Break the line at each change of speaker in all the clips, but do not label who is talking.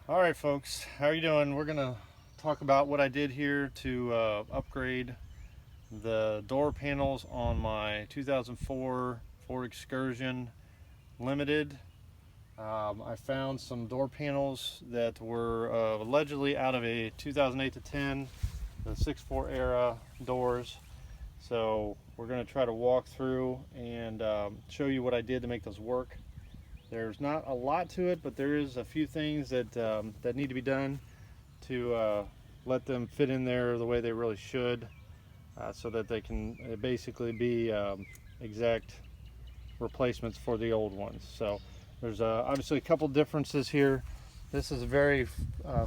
All right, folks, how are you doing? We're gonna talk about what I did here to upgrade the door panels on my 2004 Ford Excursion Limited. I found some door panels that were allegedly out of a 2008 to 10, the 6.4 era doors. So we're gonna try to walk through and show you what I did to make those work. There's not a lot to it, but there is a few things that need to be done to let them fit in there the way they really should, so that they can basically be exact replacements for the old ones. So there's obviously a couple differences here. This is very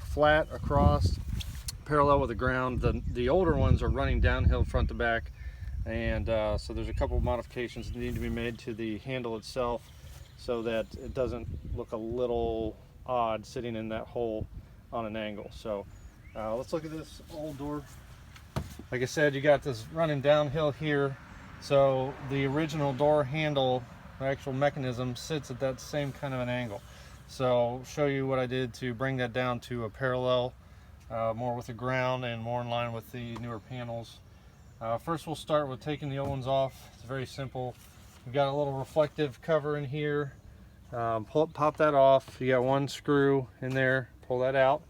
flat across, parallel with the ground. The older ones are running downhill front to back, and so there's a couple modifications that need to be made to the handle itself, so that it doesn't look a little odd sitting in that hole on an angle. So let's look at this old door. Like I said, you got this running downhill here. So the original door handle, the actual mechanism, sits at that same kind of an angle. So I'll show you what I did to bring that down to a parallel, more with the ground and more in line with the newer panels. First we'll start with taking the old ones off. It's very simple. We've got a little reflective cover in here. Pop that off. You got one screw in there. Pull that out.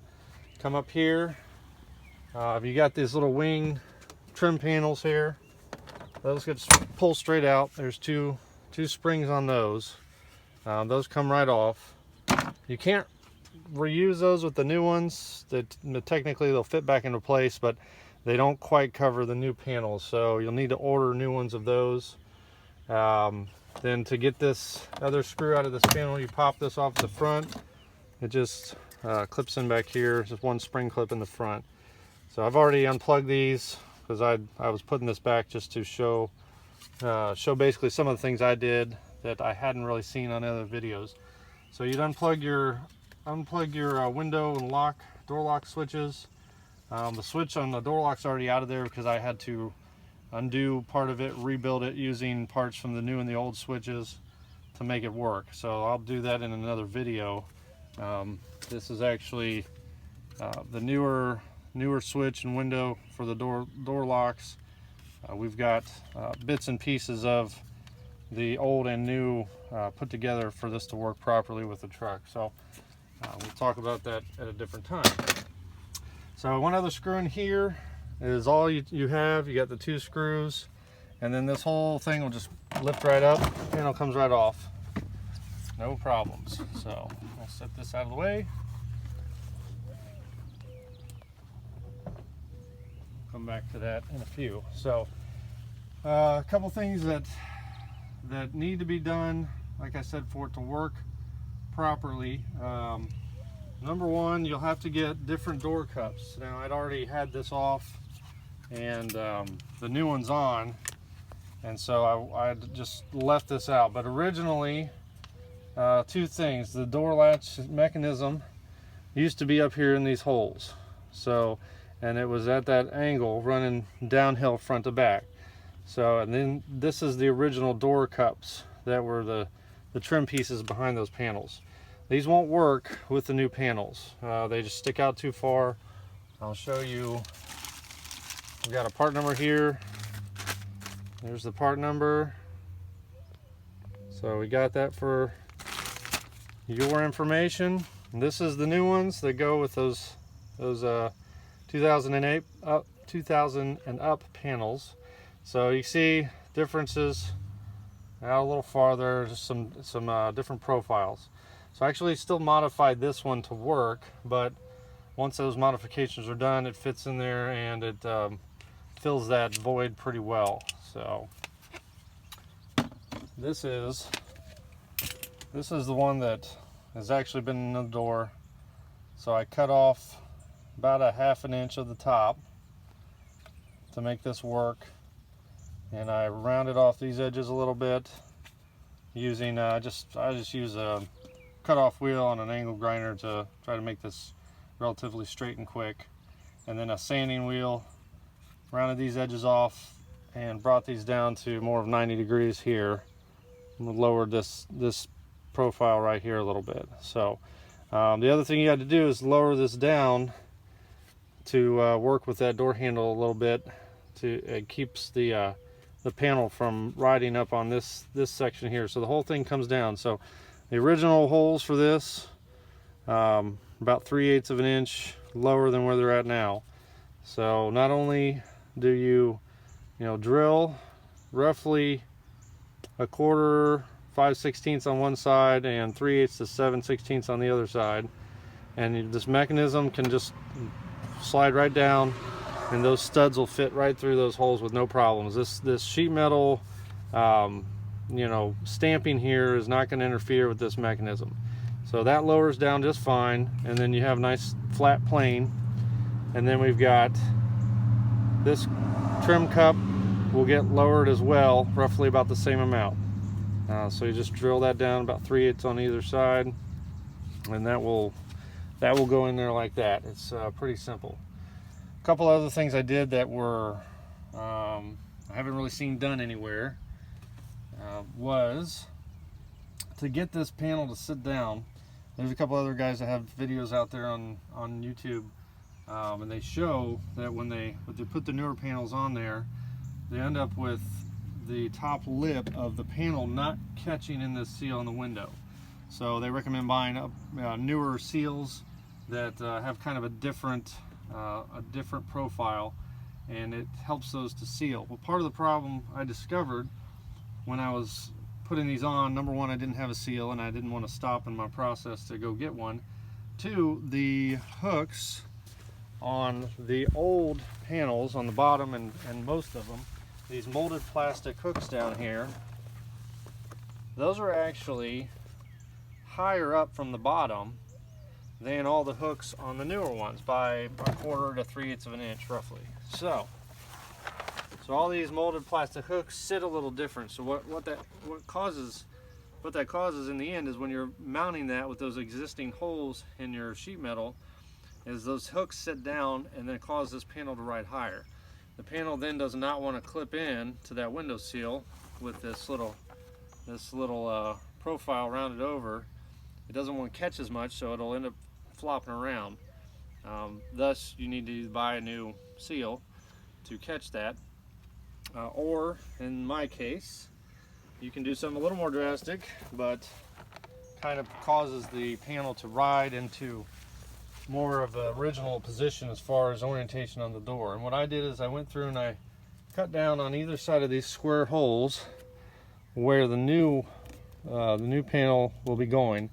Come up here. You got these little wing trim panels here. Those get pulled straight out. There's two springs on those. Those come right off. You can't reuse those with the new ones. Technically they'll fit back into place, but they don't quite cover the new panels. So you'll need to order new ones of those. Then to get this other screw out of this panel, you pop this off the front. It just clips in back here. Just one spring clip in the front. So I've already unplugged these because I was putting this back just to show basically some of the things I did that I hadn't really seen on other videos. So you'd unplug your window and door lock switches. The switch on the door lock's already out of there because I had to undo part of it, rebuild it using parts from the new and the old switches to make it work. So I'll do that in another video. This is actually the newer switch and window for the door locks. We've got bits and pieces of the old and new put together for this to work properly with the truck. So we'll talk about that at a different time. So one other screw in here is all you have. You got the two screws, and then this whole thing will just lift right up and it comes right off. No problems. So I'll set this out of the way. Come back to that in a few. So a couple things that need to be done, like I said, for it to work properly. Number one, you'll have to get different door cups. Now I'd already had this off and the new one's on, and so I just left this out. But originally, two things: the door latch mechanism used to be up here in these holes, and it was at that angle running downhill front to back. So, and then this is the original door cups that were the trim pieces behind those panels. These won't work with the new panels. They just stick out too far. I'll show you. We've got a part number here. There's the part number. So we got that for your information. And this is the new ones that go with those 2000 and up panels. So you see differences out a little farther, just some different profiles. So I actually still modified this one to work, but once those modifications are done, it fits in there and it fills that void pretty well. So this is the one that has actually been in the door. So I cut off about a ½ an inch of the top to make this work, and I rounded off these edges a little bit using I just use a cutoff wheel on an angle grinder to try to make this relatively straight and quick, and then a sanding wheel. Rounded these edges off and brought these down to more of 90 degrees here. I'm gonna lower this profile right here a little bit. So The other thing you got to do is lower this down to work with that door handle a little bit. It keeps the panel from riding up on this section here. So the whole thing comes down. So the original holes for this, about 3/8 of an inch lower than where they're at now. So not only do you drill roughly 1/4, 5/16 on one side and 3/8 to 7/16 on the other side, and this mechanism can just slide right down, and those studs will fit right through those holes with no problems. This sheet metal stamping here is not going to interfere with this mechanism. So that lowers down just fine, and then you have a nice flat plane. And then we've got this trim cup will get lowered as well, roughly about the same amount. So you just drill that down about 3/8 on either side, and that will go in there like that. It's pretty simple. A couple other things I did that were I haven't really seen done anywhere was to get this panel to sit down. There's a couple other guys that have videos out there on YouTube, and they show that when they put the newer panels on there, they end up with the top lip of the panel not catching in this seal on the window. So they recommend buying newer seals that have kind of a different profile, and it helps those to seal. Well, part of the problem I discovered when I was putting these on, number one, I didn't have a seal and I didn't want to stop in my process to go get one. Two, the hooks on the old panels on the bottom and most of them, these molded plastic hooks down here, those are actually higher up from the bottom than all the hooks on the newer ones by 1/4 to 3/8 of an inch roughly. So all these molded plastic hooks sit a little different. So what that causes in the end is when you're mounting that with those existing holes in your sheet metal, is those hooks sit down and then cause this panel to ride higher. The panel then does not want to clip in to that window seal with this little profile rounded over. It doesn't want to catch as much, so it'll end up flopping around. Thus, you need to buy a new seal to catch that. Or, in my case, you can do something a little more drastic, but kind of causes the panel to ride into more of the original position as far as orientation on the door. And what I did is I went through and I cut down on either side of these square holes where the new panel will be going,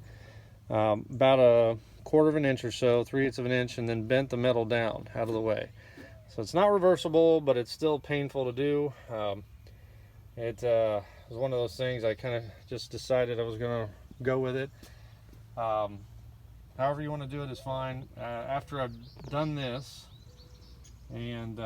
about 1/4 of an inch or so, 3/8 of an inch, and then bent the metal down out of the way. So it's not reversible, but it's still painful to do. It was one of those things I kind of just decided I was going to go with it. However you want to do it is fine. After I've done this and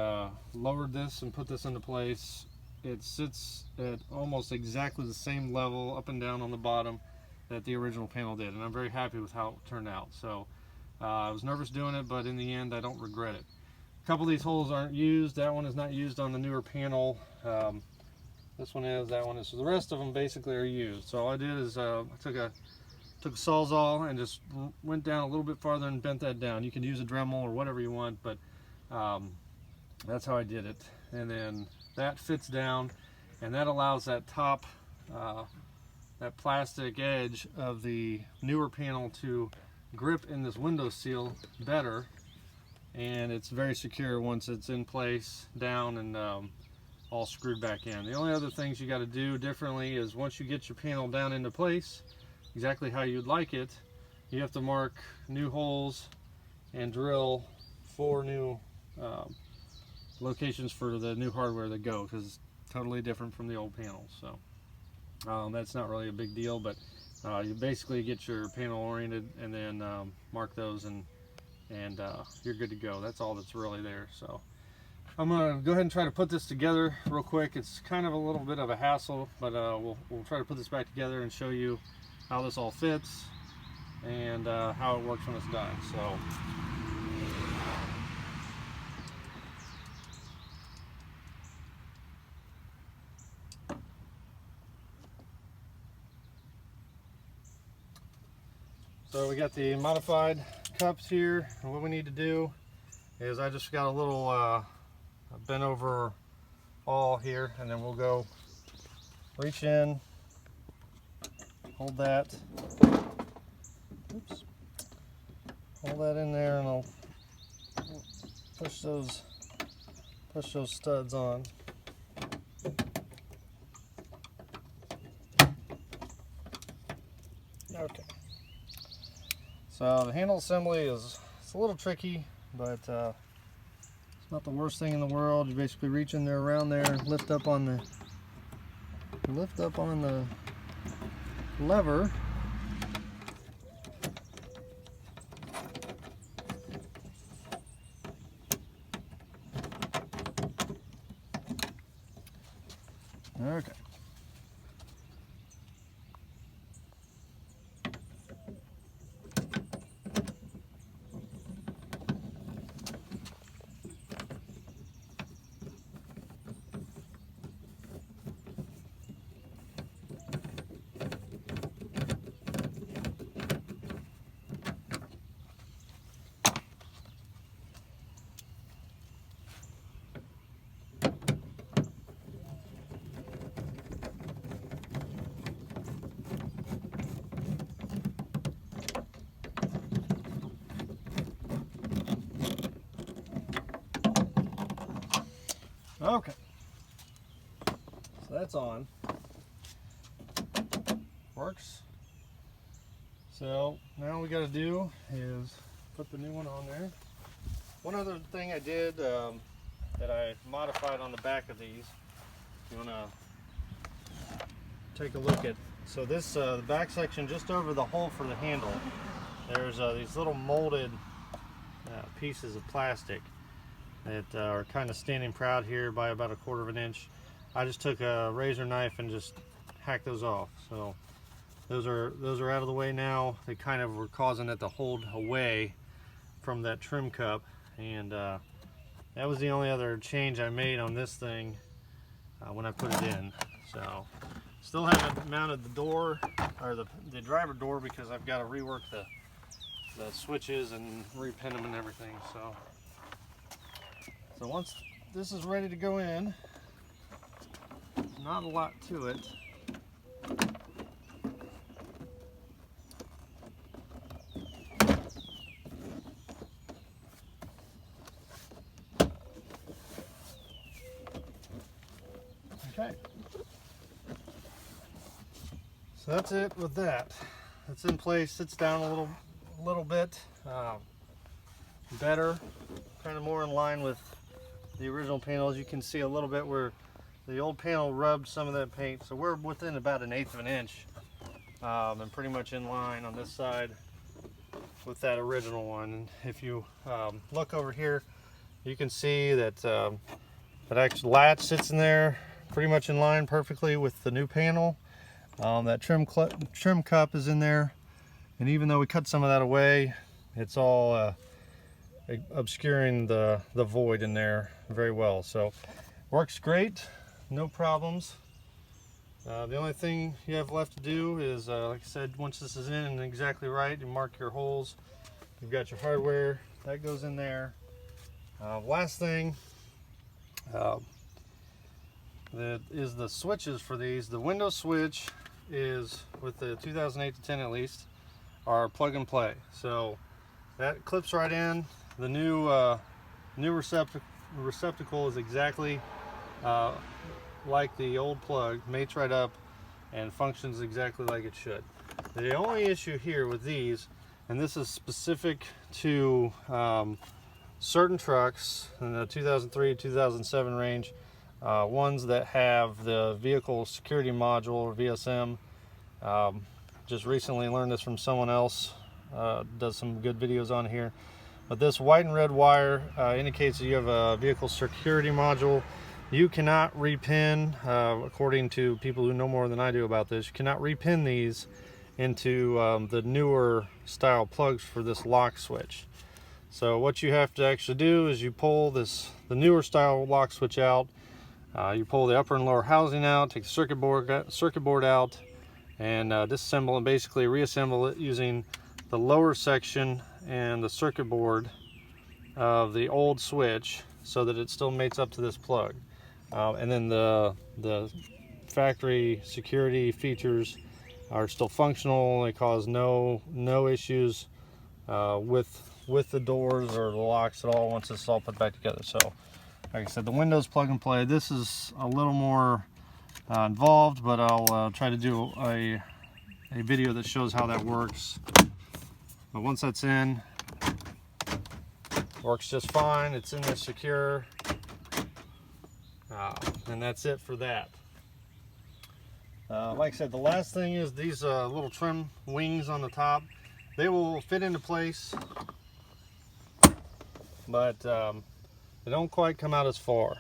lowered this and put this into place, it sits at almost exactly the same level up and down on the bottom that the original panel did, and I'm very happy with how it turned out. So I was nervous doing it, but in the end I don't regret it. A couple of these holes aren't used. That one is not used on the newer panel. This one is, that one is. So the rest of them basically are used. So all I did is I took a Sawzall and just went down a little bit farther and bent that down. You can use a Dremel or whatever you want, but that's how I did it. And then that fits down, and that allows that top, that plastic edge of the newer panel to grip in this window seal better, and it's very secure once it's in place, down, and all screwed back in. The only other things you got to do differently is once you get your panel down into place exactly how you'd like it, you have to mark new holes and drill 4 new locations for the new hardware that go, because it's totally different from the old panels. So that's not really a big deal, but you basically get your panel oriented and then mark those, and you're good to go. That's all that's really there. So I'm gonna go ahead and try to put this together real quick. It's kind of a little bit of a hassle, but we'll try to put this back together and show you how this all fits and how it works when it's done. So So we got the modified cups here, and what we need to do is I just got a little bent over awl here, and then we'll go reach in, hold that, oops, hold that in there, and I'll push those studs on. Okay. So the handle assembly it's a little tricky, but it's not the worst thing in the world. You basically reach in there, around there, lift up on the lever. Okay. Okay, so that's on. Works. So now we got to do is put the new one on there. One other thing I did that I modified on the back of these, if you want to take a look at. So this the back section just over the hole for the handle, there's these little molded pieces of plastic that are kind of standing proud here by about 1/4 of an inch. I just took a razor knife and just hacked those off. So those are out of the way now. They kind of were causing it to hold away from that trim cup, and that was the only other change I made on this thing when I put it in. So still haven't mounted the door, or the driver door, because I've got to rework the switches and repin them and everything. So once this is ready to go in, not a lot to it. Okay. So that's it with that. It's in place, sits down a little bit better, kind of more in line with the original panels. You can see a little bit where the old panel rubbed some of that paint, so we're within about 1/8 of an inch, and pretty much in line on this side with that original one. And if you look over here, you can see that that actual latch sits in there pretty much in line perfectly with the new panel. That trim cup is in there, and even though we cut some of that away, it's all obscuring the void in there very well. So works great, no problems. The only thing you have left to do is, like I said, once this is in and exactly right, you mark your holes. You've got your hardware that goes in there. Last thing that is the switches for these. The window switch is, with the 2008 to 10 at least, are plug and play. So that clips right in. The new receptacle is exactly like the old plug, mates right up and functions exactly like it should. The only issue here with these, and this is specific to certain trucks in the 2003 2007 range, ones that have the vehicle security module, or VSM. Just recently learned this from someone else, does some good videos on here. But this white and red wire indicates that you have a vehicle security module. You cannot repin, according to people who know more than I do about this, you cannot repin these into the newer style plugs for this lock switch. So what you have to actually do is you pull the newer style lock switch out, you pull the upper and lower housing out, take the circuit board out, and disassemble and basically reassemble it using the lower section and the circuit board of the old switch so that it still mates up to this plug. And then the factory security features are still functional. They cause no issues with the doors or the locks at all once it's all put back together. So like I said, the windows plug and play. This is a little more involved, but I'll try to do a video that shows how that works. But once that's in, works just fine. It's in there secure, and that's it for that. Like I said, the last thing is these little trim wings on the top. They will fit into place, but they don't quite come out as far.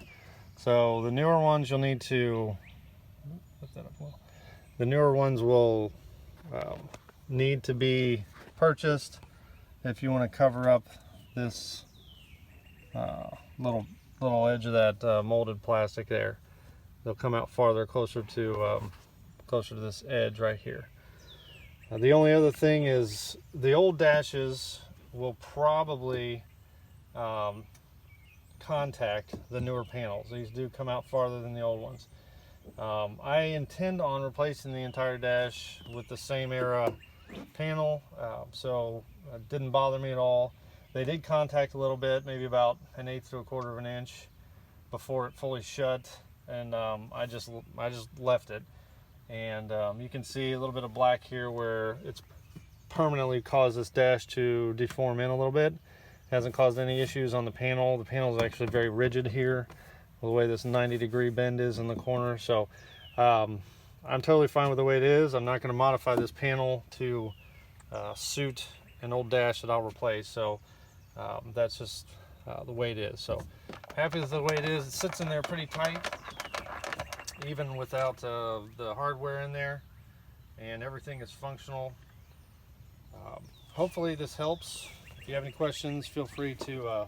So the newer ones you'll need to put that up well. The newer ones will need to be purchased if you want to cover up this little edge of that molded plastic there. They'll come out farther, closer to this edge right here. The only other thing is the old dashes will probably contact the newer panels. These do come out farther than the old ones. I intend on replacing the entire dash with the same era panel, so it didn't bother me at all. They did contact a little bit, maybe about 1/8 to 1/4 of an inch before it fully shut, and I just left it. And you can see a little bit of black here where it's permanently caused this dash to deform in a little bit. Hasn't caused any issues on the panel. The panel is actually very rigid here, the way this 90-degree bend is in the corner. So I'm totally fine with the way it is. I'm not going to modify this panel to suit an old dash that I'll replace. So that's just the way it is. So happy with the way it is. It sits in there pretty tight, even without the hardware in there, and everything is functional. Hopefully this helps. If you have any questions, feel free to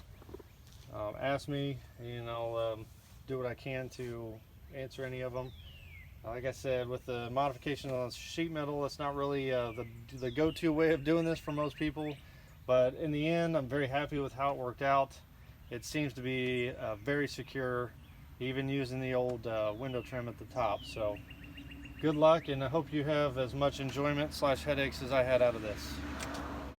ask me, and I'll do what I can to answer any of them. Like I said, with the modification on sheet metal, it's not really the go-to way of doing this for most people, but in the end, I'm very happy with how it worked out. It seems to be very secure, even using the old window trim at the top. So good luck, and I hope you have as much enjoyment / headaches as I had out of this.